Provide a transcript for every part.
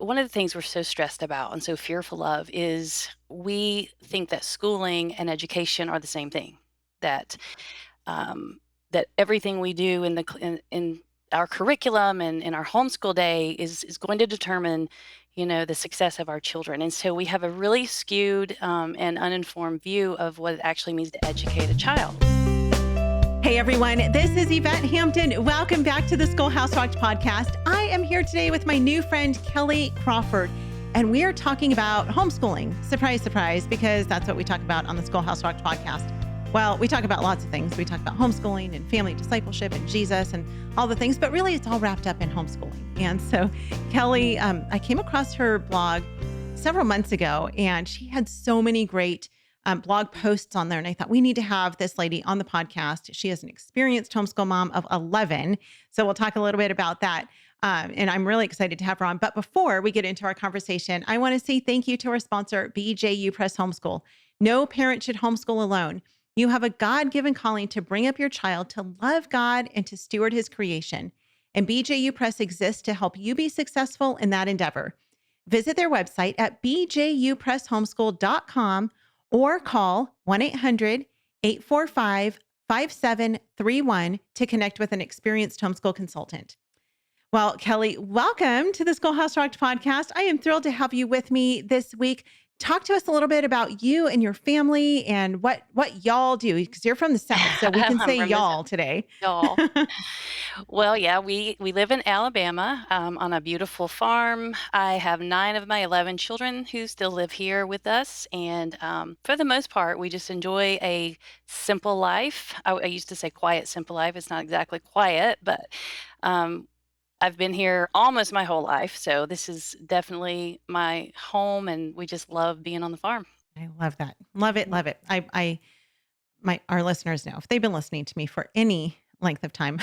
one of the things we're so stressed about and so fearful of is we think that schooling and education are the same thing. That um, that everything we do in in our curriculum and in our homeschool day is going to determine, the success of our children. And so we have a really skewed and uninformed view of what it actually means to educate a child. Hey everyone, this is Yvette Hampton. Welcome back to the Schoolhouse Rocked podcast. I am here today with my new friend, Kelly Crawford, and we are talking about homeschooling. Surprise, surprise, because that's what we talk about on the Schoolhouse Rocked podcast. Well, we talk about lots of things. We talk about homeschooling and family discipleship and Jesus and all the things, but really it's all wrapped up in homeschooling. And so Kelly, I came across her blog several months ago, and she had so many great blog posts on there. And I thought we need to have this lady on the podcast. She is an experienced homeschool mom of 11. So we'll talk a little bit about that. And I'm really excited to have her on. But before we get into our conversation, I want to say thank you to our sponsor, BJU Press Homeschool. No parent should homeschool alone. You have a God-given calling to bring up your child to love God and to steward his creation. And BJU Press exists to help you be successful in that endeavor. Visit their website at bjupresshomeschool.com or call 1-800-845-5731 to connect with an experienced homeschool consultant. Well, Kelly, welcome to the Schoolhouse Rocked podcast. I am thrilled to have you with me this week. Talk to us a little bit about you and your family and what y'all do, because you're from the South, so we can I'm say from the y'all today. y'all. Well, yeah, we live in Alabama on a beautiful farm. I have 9 of my 11 children who still live here with us, and for the most part, we just enjoy a simple life. I used to say quiet, simple life. It's not exactly quiet, but um, I've been here almost my whole life, so this is definitely my home, and we just love being on the farm. I love that. Love it. Love it. Our listeners know, if they've been listening to me for any length of time,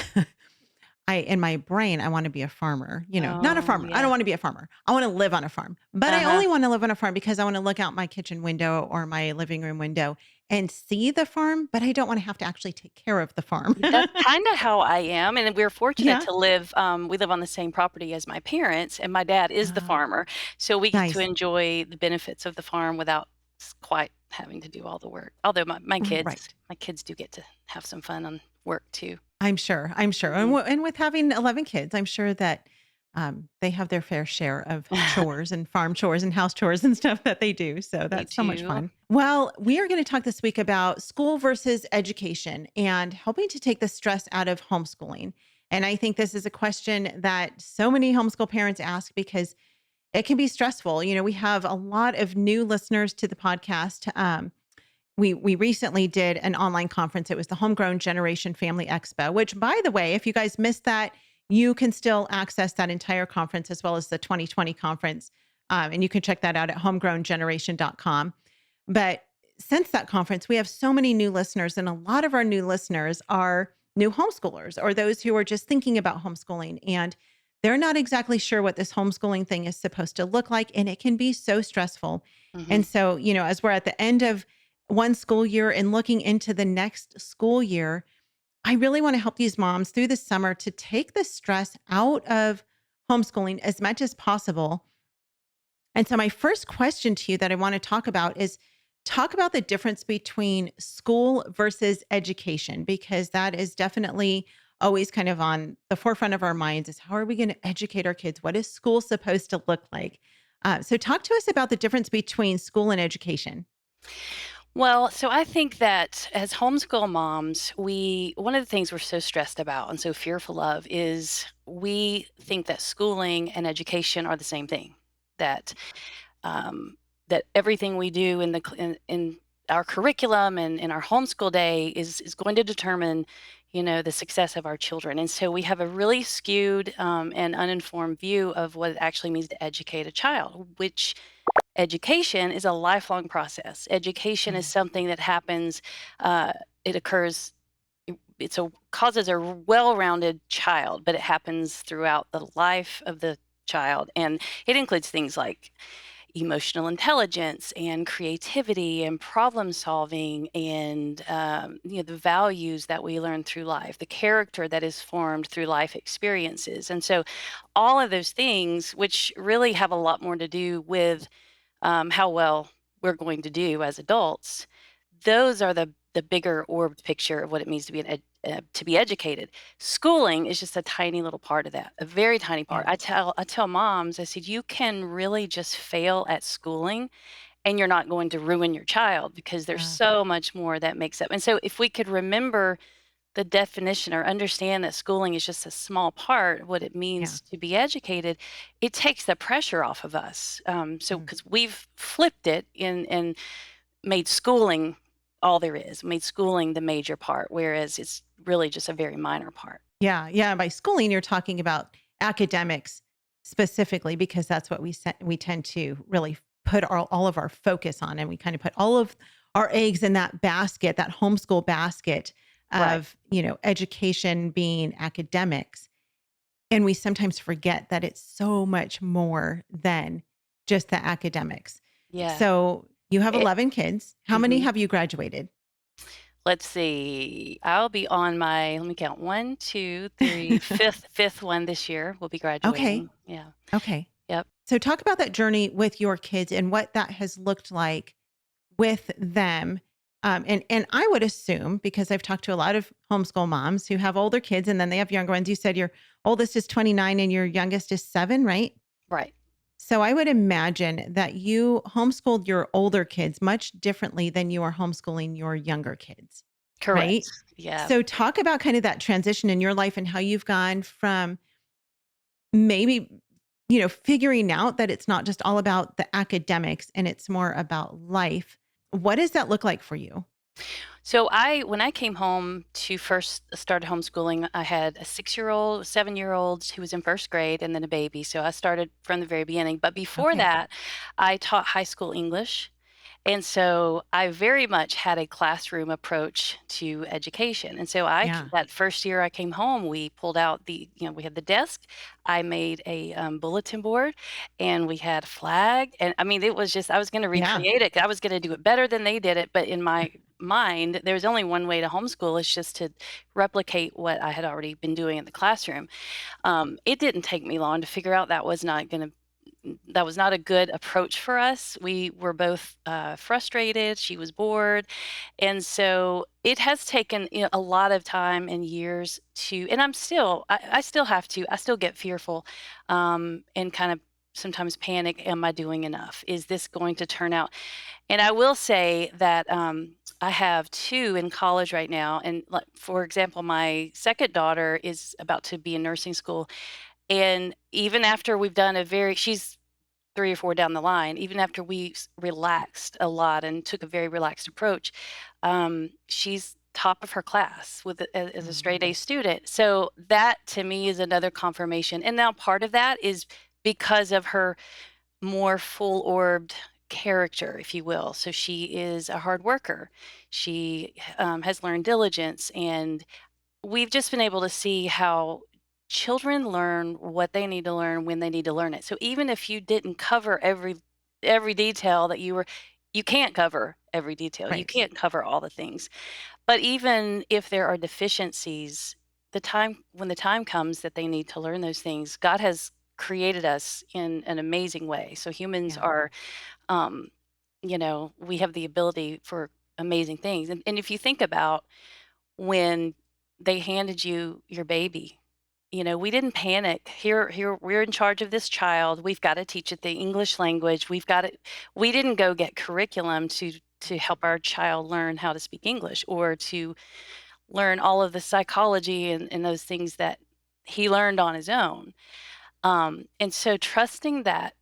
in my brain, I want to be a farmer, not a Oh, farmer. I yeah. don't want to be a farmer. I want to live on a farm, but I Uh-huh. only want to live on a farm because I want to look out my kitchen window or my living room window and see the farm, but I don't want to have to actually take care of the farm. That's kinda how I am, and we're fortunate Yeah. to live, we live on the same property as my parents, and my dad is the Oh, farmer, so we get to nice. enjoy the benefits of the farm without quite having to do all the work. Although Right. my kids do get to have some fun on work too. I'm sure. I'm sure. And, Mhm. and with having 11 kids, I'm sure that they have their fair share of chores and farm chores and house chores and stuff that they do. So They that's so much do. fun. Well, we are going to talk this week about school versus education and helping to take the stress out of homeschooling. And I think this is a question that so many homeschool parents ask because it can be stressful. We have a lot of new listeners to the podcast. We recently did an online conference. It was the Homegrown Generation Family Expo, which, by the way, if you guys missed that, you can still access that entire conference as well as the 2020 conference. And you can check that out at homegrowngeneration.com. But since that conference, we have so many new listeners, and a lot of our new listeners are new homeschoolers or those who are just thinking about homeschooling. And they're not exactly sure what this homeschooling thing is supposed to look like. And it can be so stressful. Mhm. And so, as we're at the end of one school year and looking into the next school year, I really want to help these moms through the summer to take the stress out of homeschooling as much as possible. And so my first question to you that I want to talk about is talk about the difference between school versus education, because that is definitely always kind of on the forefront of our minds is how are we going to educate our kids? What is school supposed to look like? So talk to us about the difference between school and education. Well, so I think that as homeschool moms, one of the things we're so stressed about and so fearful of is we think that schooling and education are the same thing. That um, that everything we do in our curriculum and in our homeschool day is going to determine, the success of our children. And so we have a really skewed and uninformed view of what it actually means to educate a child, which education is a lifelong process. Education is Mm. something that happens, it occurs, it's a causes a well-rounded child, but it happens throughout the life of the child. And it includes things like emotional intelligence and creativity and problem solving and the values that we learn through life, the character that is formed through life experiences. And so all of those things, which really have a lot more to do with how well we're going to do as adults, those are the bigger orbed picture of what it means to be to be educated. Schooling is just a tiny little part of that, a very tiny part. Yeah. I tell moms, I said, you can really just fail at schooling and you're not going to ruin your child because there's Yeah. so much more that makes up. And so if we could remember the definition or understand that schooling is just a small part of what it Yeah. means to be educated, it takes the pressure off of us. So Mm. because we've flipped it and made schooling all there is, made schooling the major part, whereas it's really just a very minor part. Yeah. Yeah. By schooling, you're talking about academics specifically, because that's what we tend to really put all of our focus on. And we kind of put all of our eggs in that basket, that homeschool basket Right. of, education being academics. And we sometimes forget that it's so much more than just the academics. Yeah. So you have It, 11 kids. How many mhm. have you graduated? Let's see. I'll be on my, let me count, one, two, three, fifth one this year. We'll be Okay. graduating. Yeah. Okay. Yep. So talk about that journey with your kids and what that has looked like with them. And I would assume, because I've talked to a lot of homeschool moms who have older kids and then they have younger ones. You said your oldest is 29 and your youngest is 7, right? Right. So I would imagine that you homeschooled your older kids much differently than you are homeschooling your younger kids, Correct. right? Yeah. So talk about kind of that transition in your life and how you've gone from maybe, figuring out that it's not just all about the academics and it's more about life. What does that look like for you? So when I came home to first started homeschooling, I had a 6-year-old, a 7-year-old who was in first grade, and then a baby. So I started from the very beginning. But before Okay. that, I taught high school English. And so I very much had a classroom approach to education. And so Yeah. that first year I came home, we pulled out we had the desk. I made a bulletin board and we had a flag. And I mean, it was just, I was going to Yeah. recreate it. I was going to do it better than they did it. But in my mind, there's only one way to homeschool. It's just to replicate what I had already been doing in the classroom. It didn't take me long to figure out that was not a good approach for us. We were both frustrated. She was bored. And so it has taken a lot of time and years and I still have to, I still get fearful and kind of sometimes panic. Am I doing enough? Is this going to turn out? And I will say that I have two in college right now. And like, for example, my second daughter is about to be in nursing school. And even after she's 3 or 4 down the line, even after we relaxed a lot and took a very relaxed approach, she's top of her class as a straight A Mm. student. So that to me is another confirmation. And now part of that is because of her more full-orbed character, if you will. So she is a hard worker. She has learned diligence, and we've just been able to see how children learn what they need to learn when they need to learn it. So even if you didn't cover every detail you can't cover every detail. You Right. can't cover all the things. But even if there are deficiencies, when the time comes that they need to learn those things, God has created us in an amazing way. So humans Yeah. are um, we have the ability for amazing things. And if you think about when they handed you your baby. We didn't panic. Here, we're in charge of this child. We've got to teach it the English language. We didn't go get curriculum to help our child learn how to speak English or to learn all of the psychology and those things that he learned on his own. And so trusting that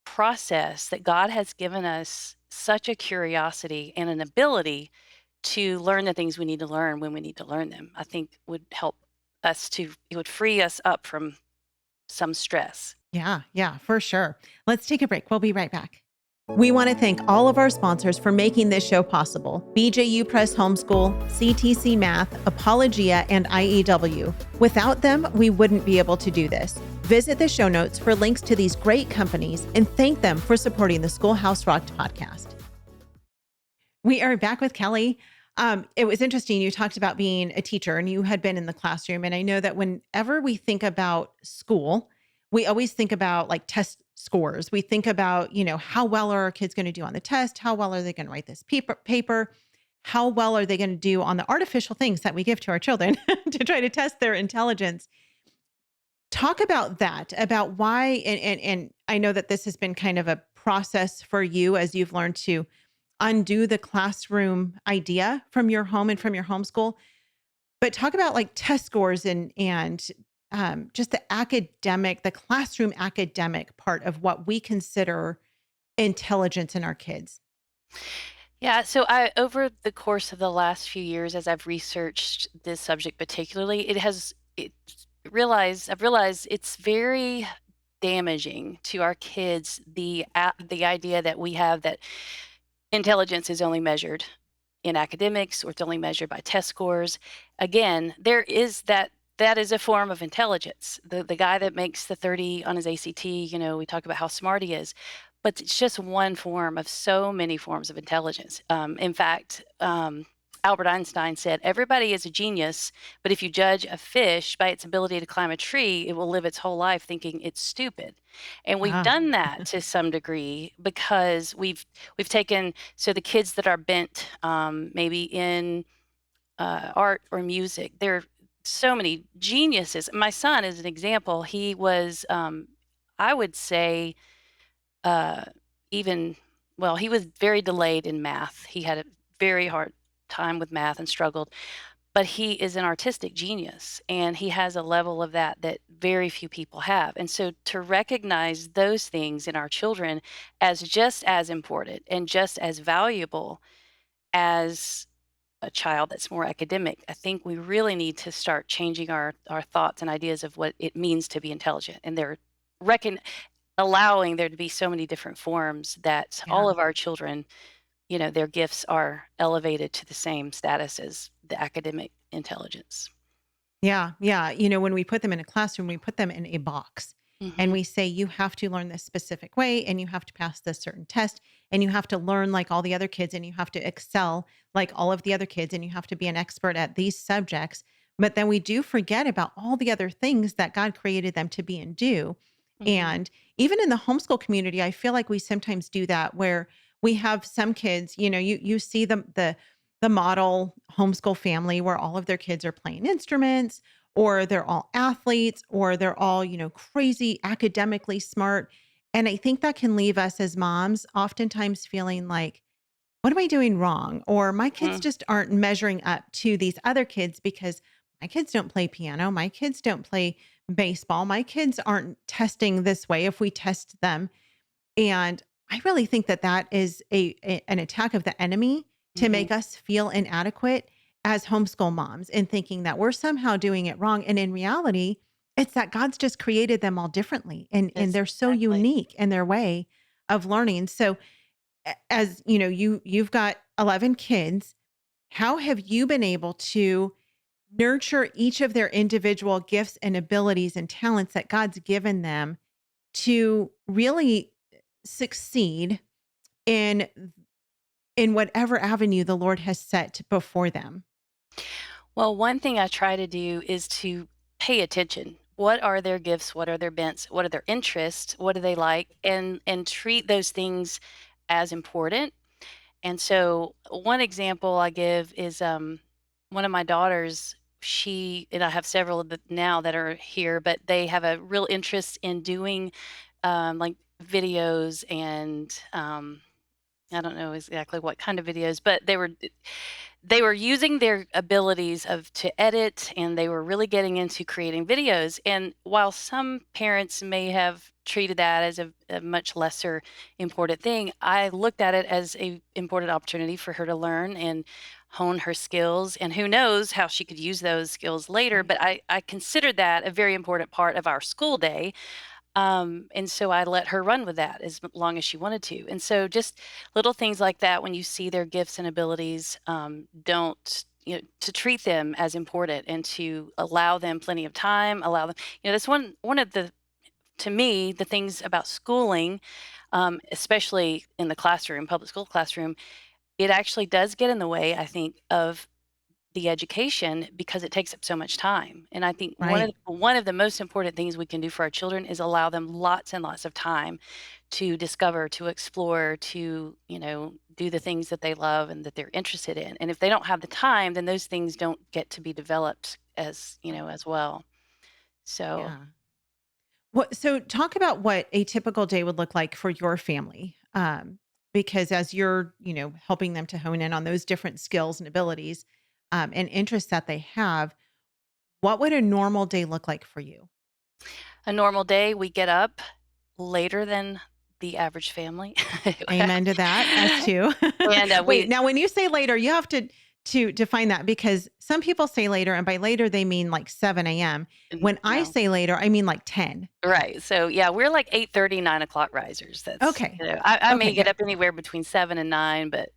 process that God has given us such a curiosity and an ability to learn the things we need to learn when we need to learn them, I think would help it would free us up from some stress. Yeah. Yeah, for sure. Let's take a break. We'll be right back. We want to thank all of our sponsors for making this show possible: BJU Press Homeschool, CTC Math, Apologia, and IEW. Without them, we wouldn't be able to do this. Visit the show notes for links to these great companies and thank them for supporting the Schoolhouse Rocked podcast. We are back with Kelly. It was interesting. You talked about being a teacher and you had been in the classroom. And I know that whenever we think about school, we always think about like test scores. We think about, how well are our kids going to do on the test? How well are they going to write this paper? How well are they going to do on the artificial things that we give to our children to try to test their intelligence? Talk about that, about why, and I know that this has been kind of a process for you as you've learned to undo the classroom idea from your home and from your homeschool. But talk about like test scores and just the classroom academic part of what we consider intelligence in our kids. Yeah, so I over the course of the last few years as I've researched this subject particularly, I've realized it's very damaging to our kids the idea that we have that intelligence is only measured in academics or it's only measured by test scores. Again, that is a form of intelligence. The guy that makes the 30 on his ACT, we talk about how smart he is, but it's just one form of so many forms of intelligence. In fact, Albert Einstein said, everybody is a genius, but if you judge a fish by its ability to climb a tree, it will live its whole life thinking it's stupid. And we've Ah, done that to some degree because we've taken so the kids that are bent maybe in art or music, there are so many geniuses. My son is an example. He was, I would say, uh, even well, he was very delayed in math. He had a very hard time with math and struggled, but he is an artistic genius and he has a level of that very few people have. And so to recognize those things in our children as just as important and just as valuable as a child that's more academic, I think we really need to start changing our thoughts and ideas of what it means to be intelligent. And they're reckon allowing there to be so many different forms that all yeah. of our children, their gifts are elevated to the same status as the academic intelligence. Yeah, yeah. When we put them in a classroom, we put them in a box and Mhm, we say, you have to learn this specific way and you have to pass this certain test and you have to learn like all the other kids and you have to excel like all of the other kids and you have to be an expert at these subjects. But then we do forget about all the other things that God created them to be and do. mhm, And even in the homeschool community, I feel like we sometimes do that where we have some kids, you see the model homeschool family where all of their kids are playing instruments or they're all athletes or they're all, crazy academically smart. And I think that can leave us as moms oftentimes feeling like, what am I doing wrong? Or my kids mhm. just aren't measuring up to these other kids because my kids don't play piano. My kids don't play baseball. My kids aren't testing this way if we test them. And I really think that that is an attack of the enemy to Mhm. make us feel inadequate as homeschool moms and thinking that we're somehow doing it wrong. And in reality, it's that God's just created them all differently and Yes, they're so exactly. unique in their way of learning. So as you've got 11 kids, how have you been able to nurture each of their individual gifts and abilities and talents that God's given them to really succeed in whatever avenue the Lord has set before them? Well, one thing I try to do is to pay attention. What are their gifts? What are their bents? What are their interests? What do they like? And treat those things as important. And so one example I give is one of my daughters, she and I have several of the now that are here, but they have a real interest in doing like videos and I don't know exactly what kind of videos, but they were using their abilities of to edit and they were really getting into creating videos. And while some parents may have treated that as a much lesser important thing, I looked at it as a important opportunity for her to learn and hone her skills. And who knows how she could use those skills later. Right. But I considered that a very important part of our school day, and so I let her run with that as long as she wanted to. And so just little things like that, when you see their gifts and abilities, don't, to treat them as important and to allow them plenty of time, allow them, that's one of the to me, the things about schooling, especially in the classroom, public school classroom, it actually does get in the way, I think, of the education because it takes up so much time. And I think Right. one of the most important things we can do for our children is allow them lots and lots of time to discover, to explore, to, do the things that they love and that they're interested in. And if they don't have the time, then those things don't get to be developed as well. So, Yeah. So talk about what a typical day would look like for your family. Because as you're, helping them to hone in on those different skills and abilities, and interests that they have, what would a normal day look like for you? a normal day, we get up later than the average family. Amen to that. Us too. and Wait, we now when you say later, you have to define that because some people say later, and by later they mean like 7 a.m. When I no. say later, I mean like 10. Right. So yeah, we're like 8:30, 9 o'clock risers. That's, Okay. I Okay. may get Yeah. up anywhere between 7 and 9, but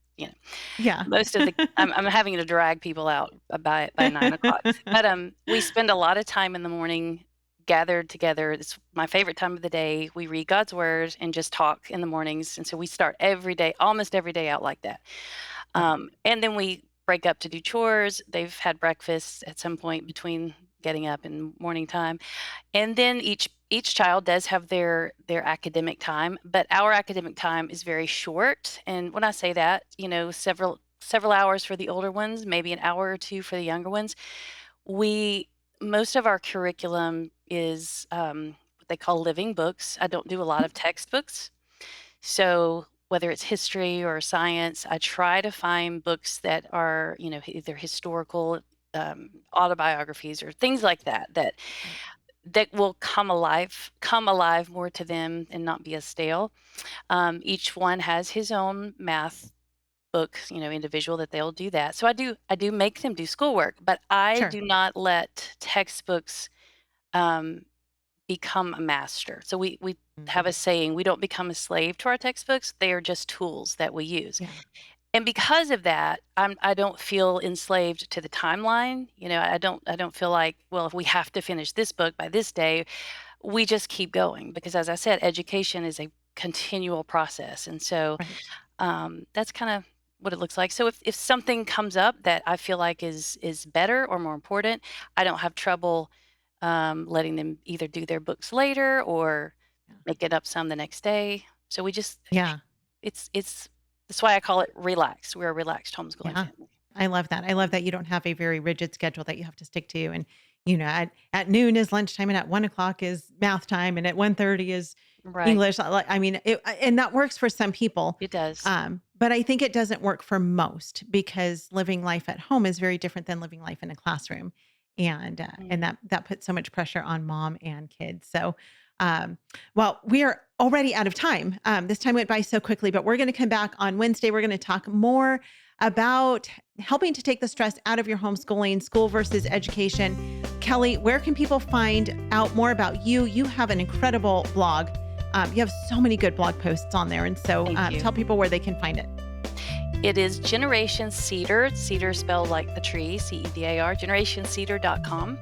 Yeah. most of the I'm having to drag people out by 9 o'clock. But we spend a lot of time in the morning gathered together. It's my favorite time of the day. We read God's word and just talk in the mornings. And so we start every day, almost every day out like that. Love it. And then we break up to do chores. They've had breakfast at some point between getting up and morning time. And then each child does have their academic time, but our academic time is very short. And when I say that, several hours for the older ones, maybe an hour or two for the younger ones. We Most of our curriculum is what they call living books. I don't do a lot of textbooks. So whether it's history or science, I try to find books that are, either historical autobiographies or things like Right. that will come alive more to them and not be as stale. Each one has his own math book, individual that they'll do that. So I do make them do schoolwork, but I Sure. do not let textbooks um, become a master. So we have Mhm. a saying: we don't become a slave to our textbooks; they are just tools that we use. Yeah. And because of that, I don't feel enslaved to the timeline. I don't feel like, well, if we have to finish this book by this day, we just keep going because, as I said, education is a continual process. And so Right. that's kind of what it looks like. So if something comes up that I feel like is better or more important, I don't have trouble letting them either do their books later or Yeah. make it up some the next day. So we just Yeah. it's that's why I call it relaxed. We're a relaxed homeschooling Yeah. family. I love that. I love that you don't have a very rigid schedule that you have to stick to. And, at noon is lunchtime and at 1 o'clock is math time and at 1:30 is Right. English. I mean, and that works for some people. It does. But I think it doesn't work for most because living life at home is very different than living life in a classroom. And Mm. that puts so much pressure on mom and kids. So, um, well, we are already out of time. This time went by so quickly, but we're going to come back on Wednesday. We're going to talk more about helping to take the stress out of your homeschooling, school versus education. Kelly, where can people find out more about you? You have an incredible blog. You have so many good blog posts on there. And so Thank you. tell people where they can find it. It is Generation Cedar, cedar spelled like the tree, CEDAR, generationcedar.com.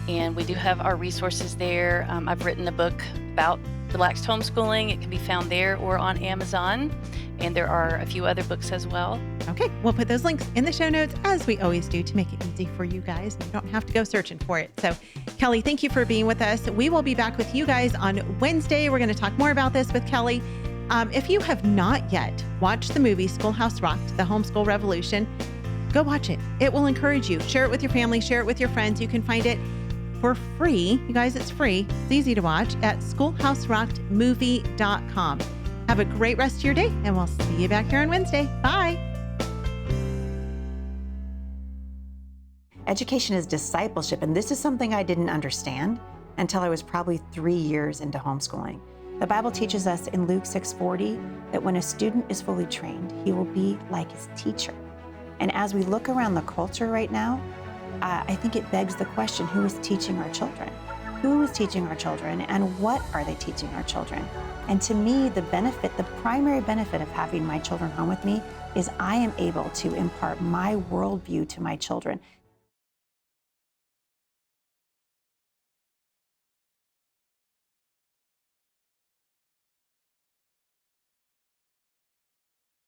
And we do have our resources there. I've written a book about relaxed homeschooling. It can be found there or on Amazon. And there are a few other books as well. Okay, we'll put those links in the show notes as we always do to make it easy for you guys. You don't have to go searching for it. So, Kelly, thank you for being with us. We will be back with you guys on Wednesday. We're going to talk more about this with Kelly. If you have not yet watched the movie Schoolhouse Rocked: The Homeschool Revolution, go watch it. It will encourage you. Share it with your family, share it with your friends. You can find it for free. You guys, it's free. It's easy to watch at schoolhouserockedmovie.com. Have a great rest of your day, and we'll see you back here on Wednesday. Bye. Education is discipleship, and this is something I didn't understand until I was probably 3 years into homeschooling. The Bible teaches us in Luke 6:40 that when a student is fully trained, he will be like his teacher. And as we look around the culture right now, I think it begs the question, who is teaching our children? Who is teaching our children, and what are they teaching our children? And to me, the primary benefit of having my children home with me is I am able to impart my worldview to my children.